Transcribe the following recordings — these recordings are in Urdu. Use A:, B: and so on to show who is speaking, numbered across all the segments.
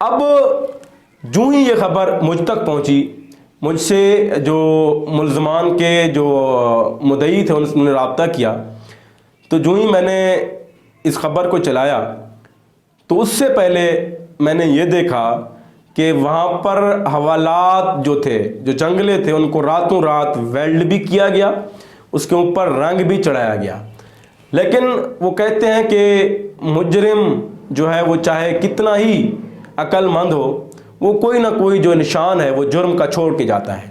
A: اب جو ہی یہ خبر مجھ تک پہنچی، مجھ سے جو ملزمان کے جو مدعی تھے انہوں نے رابطہ کیا، تو جو ہی میں نے اس خبر کو چلایا تو اس سے پہلے میں نے یہ دیکھا کہ وہاں پر حوالات جو تھے، جو جنگلے تھے، ان کو راتوں رات ویلڈ بھی کیا گیا، اس کے اوپر رنگ بھی چڑھایا گیا۔ لیکن وہ کہتے ہیں کہ مجرم جو ہے وہ چاہے کتنا ہی عقل مند ہو، وہ کوئی نہ کوئی جو نشان ہے وہ جرم کا چھوڑ کے جاتا ہے۔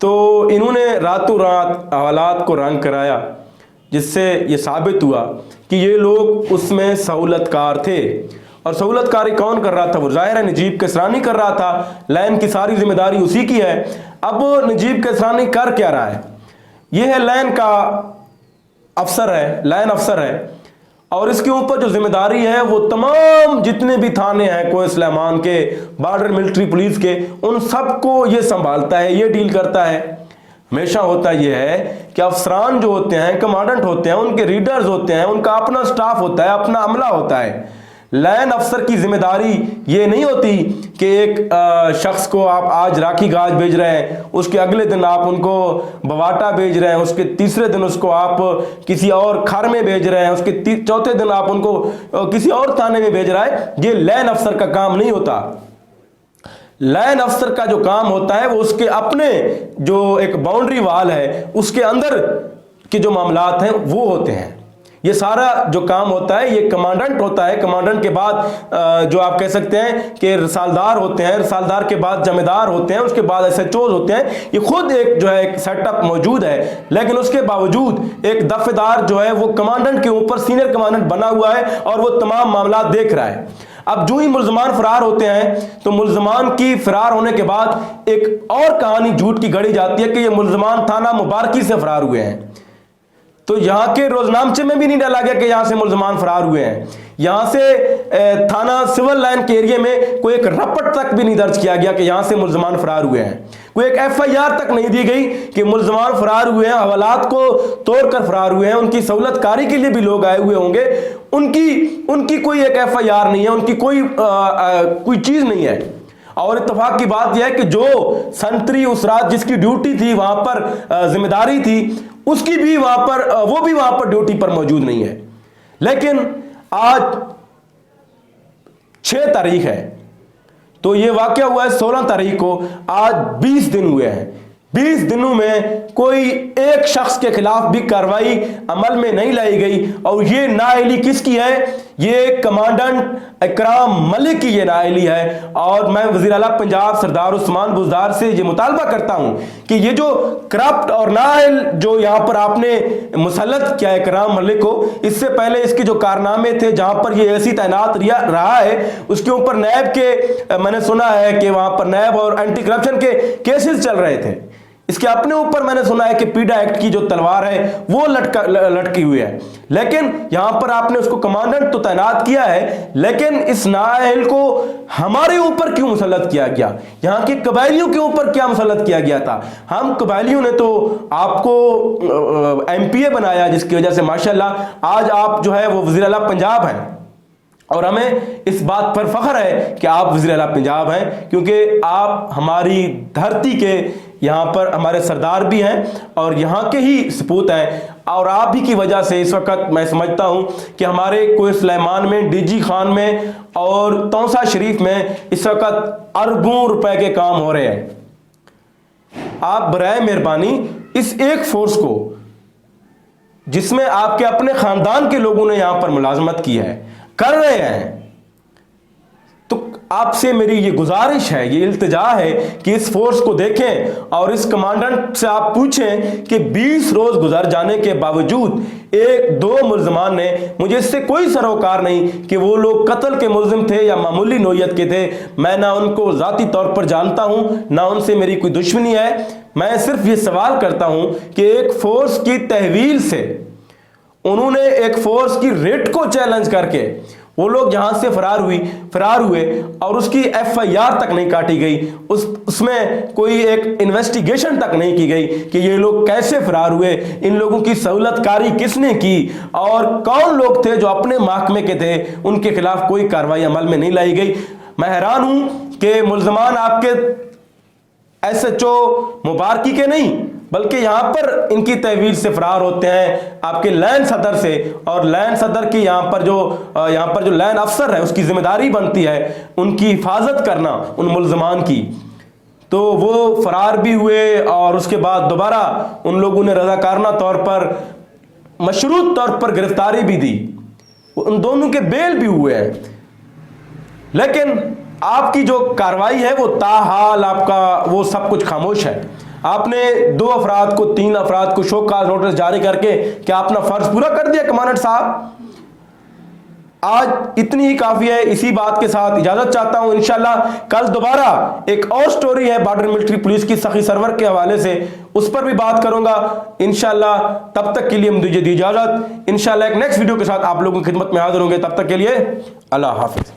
A: تو انہوں نے راتوں رات حوالات کو رنگ کرایا، جس سے یہ ثابت ہوا کہ یہ لوگ اس میں سہولت کار تھے۔ اور سہولت کاری کون کر رہا تھا؟ وہ ظاہر ہے نجیب کسرانی کر رہا تھا، لین کی ساری ذمہ داری اسی کی ہے۔ اب نجیب کسرانی کر کیا رہا ہے؟ یہ ہے لین کا افسر ہے، لین افسر ہے، اور اس کے اوپر جو ذمہ داری ہے وہ تمام جتنے بھی تھانے ہیں کوہ سلیمان کے، بارڈر ملٹری پولیس کے، ان سب کو یہ سنبھالتا ہے، یہ ڈیل کرتا ہے۔ ہمیشہ ہوتا یہ ہے کہ افسران جو ہوتے ہیں، کمانڈنٹ ہوتے ہیں، ان کے ریڈرز ہوتے ہیں، ان کا اپنا سٹاف ہوتا ہے، اپنا عملہ ہوتا ہے۔ لین افسر کی ذمہ داری یہ نہیں ہوتی کہ ایک شخص کو آپ آج راکھی گاج بھیج رہے ہیں، اس کے اگلے دن آپ ان کو بواٹا بھیج رہے ہیں، اس کے تیسرے دن اس کو آپ کسی اور کھر میں بھیج رہے ہیں، اس کے چوتھے دن آپ ان کو کسی اور تھانے میں بھیج رہا ہے۔ یہ لین افسر کا کام نہیں ہوتا۔ لین افسر کا جو کام ہوتا ہے وہ اس کے اپنے جو ایک باؤنڈری وال ہے اس کے اندر کے جو معاملات ہیں وہ ہوتے ہیں۔ یہ سارا جو کام ہوتا ہے یہ کمانڈنٹ ہوتا ہے۔ کمانڈنٹ کے بعد جو آپ کہہ سکتے ہیں کہ رسالدار ہوتے ہیں، رسالدار کے بعد جمعدار ہوتے ہیں، اس کے بعد ایس ایچ اوز ہوتے ہیں۔ یہ خود ایک جو ہے ایک سیٹ اپ موجود ہے، لیکن اس کے باوجود ایک دفعہ دار جو ہے وہ کمانڈنٹ کے اوپر سینئر کمانڈنٹ بنا ہوا ہے اور وہ تمام معاملات دیکھ رہا ہے۔ اب جو ہی ملزمان فرار ہوتے ہیں تو ملزمان کی فرار ہونے کے بعد ایک اور کہانی جھوٹ کی گڑھی جاتی ہے کہ یہ ملزمان تھانہ مبارکی سے فرار ہوئے ہیں۔ تو یہاں کے روزنامچے میں بھی نہیں ڈالا گیا کہ یہاں سے ملزمان فرار ہوئے ہیں۔ یہاں سے تھانہ سول لائن کے ایریے میں کوئی ایک رپٹ تک بھی نہیں درج کیا گیا کہ یہاں سے ملزمان فرار ہوئے ہیں۔ کوئی ایک ایف آئی آر تک نہیں دی گئی کہ ملزمان فرار ہوئے ہیں، حوالات کو توڑ کر فرار ہوئے ہیں، ان کی سہولت کاری کے لیے بھی لوگ آئے ہوئے ہوں گے، ان کی کوئی ایک ایف آئی آر نہیں ہے، ان کی کوئی چیز نہیں ہے۔ اور اتفاق کی بات یہ ہے کہ جو سنتری اس رات جس کی ڈیوٹی تھی وہاں پر ذمہ داری تھی، اس کی بھی وہ بھی وہاں پر ڈیوٹی پر موجود نہیں ہے۔ لیکن آج 6 تاریخ ہے تو یہ واقعہ ہوا ہے 16 تاریخ کو، آج 20 دن ہوئے ہیں۔ 20 دنوں میں کوئی ایک شخص کے خلاف بھی کارروائی عمل میں نہیں لائی گئی، اور یہ نااہلی کس کی ہے؟ یہ کمانڈنٹ اکرام ملک کی یہ نااہلی ہے۔ اور میں وزیر اعلیٰ پنجاب سردار عثمان بزدار سے یہ مطالبہ کرتا ہوں کہ یہ جو کرپٹ اور نااہل جو یہاں پر آپ نے مسلط کیا ہے اکرام ملک کو، اس سے پہلے اس کے جو کارنامے تھے جہاں پر یہ ایسی تعینات رہا ہے، اس کے اوپر نیب کے میں نے سنا ہے کہ وہاں پر نیب اور اینٹی کرپشن کے کیسز چل رہے تھے۔ اس کے اپنے اوپر میں نے سنا ہے کہ پیڈا ایکٹ کی جو تلوار ہے وہ لٹکی ہوئی ہے، لیکن یہاں پر آپ نے اس کو کمانڈنٹ تو تعینات کیا ہے، لیکن اس نااہل کو ہمارے اوپر کیوں مسلط کیا گیا؟ یہاں کے قبائلیوں کے اوپر کیا مسلط کیا گیا تھا؟ ہم قبائلیوں نے تو آپ کو ایم پی اے بنایا، جس کی وجہ سے ماشاءاللہ آج آپ جو ہے وہ وزیر اعلیٰ پنجاب ہیں، اور ہمیں اس بات پر فخر ہے کہ آپ وزیر اعلیٰ پنجاب ہیں، کیونکہ آپ ہماری دھرتی کے یہاں پر ہمارے سردار بھی ہیں اور یہاں کے ہی سپوت ہیں، اور آپ ہی کی وجہ سے اس وقت میں سمجھتا ہوں کہ ہمارے کوہ سلیمان میں، ڈی جی خان میں اور تونسا شریف میں اس وقت اربوں روپے کے کام ہو رہے ہیں۔ آپ برائے مہربانی اس ایک فورس کو جس میں آپ کے اپنے خاندان کے لوگوں نے یہاں پر ملازمت کی ہے، کر رہے ہیں، تو آپ سے میری یہ گزارش ہے، یہ التجا ہے کہ اس فورس کو دیکھیں اور اس کمانڈنٹ سے آپ پوچھیں کہ 20 روز گزر جانے کے باوجود 1-2 ملزمان نے، مجھے اس سے کوئی سروکار نہیں کہ وہ لوگ قتل کے ملزم تھے یا معمولی نوعیت کے تھے، میں نہ ان کو ذاتی طور پر جانتا ہوں، نہ ان سے میری کوئی دشمنی ہے، میں صرف یہ سوال کرتا ہوں کہ ایک فورس کی تحویل سے انہوں نے ایک فورس کی ریٹ کو چیلنج کر کے وہ لوگ جہاں سے فرار ہوئے اور اس کی ایف آئی آر تک نہیں کاٹی گئی، اس میں کوئی ایک انویسٹیگیشن تک نہیں کی گئی کہ یہ لوگ کیسے فرار ہوئے، ان لوگوں کی سہولت کاری کس نے کی، اور کون لوگ تھے جو اپنے محکمے کے تھے، ان کے خلاف کوئی کارروائی عمل میں نہیں لائی گئی۔ میں حیران ہوں کہ ملزمان آپ کے SHO مبارکی کے نہیں بلکہ یہاں پر ان کی تحویل سے فرار ہوتے ہیں آپ کے لین صدر سے، اور لین صدر کی یہاں پر جو لین افسر ہے اس کی ذمہ داری بنتی ہے ان کی حفاظت کرنا ان ملزمان کی، تو وہ فرار بھی ہوئے اور اس کے بعد دوبارہ ان لوگوں نے رضاکارانہ طور پر مشروط طور پر گرفتاری بھی دی، ان دونوں کے بیل بھی ہوئے ہیں، لیکن آپ کی جو کارروائی ہے وہ تاحال آپ کا وہ سب کچھ خاموش ہے۔ آپ نے 2 افراد کو 3 افراد کو شو کاز نوٹس جاری کر کے کیا اپنا فرض پورا کر دیا کمانڈر صاحب؟ آج اتنی ہی کافی ہے، اسی بات کے ساتھ اجازت چاہتا ہوں۔ انشاءاللہ کل دوبارہ ایک اور سٹوری ہے بارڈر ملٹری پولیس کی سخی سرور کے حوالے سے، اس پر بھی بات کروں گا انشاءاللہ۔ تب تک کے لیے مجھے دی اجازت، انشاءاللہ ایک نیکسٹ ویڈیو کے ساتھ آپ لوگوں کی خدمت میں حاضر ہوں گے، تب تک کے لیے اللہ حافظ۔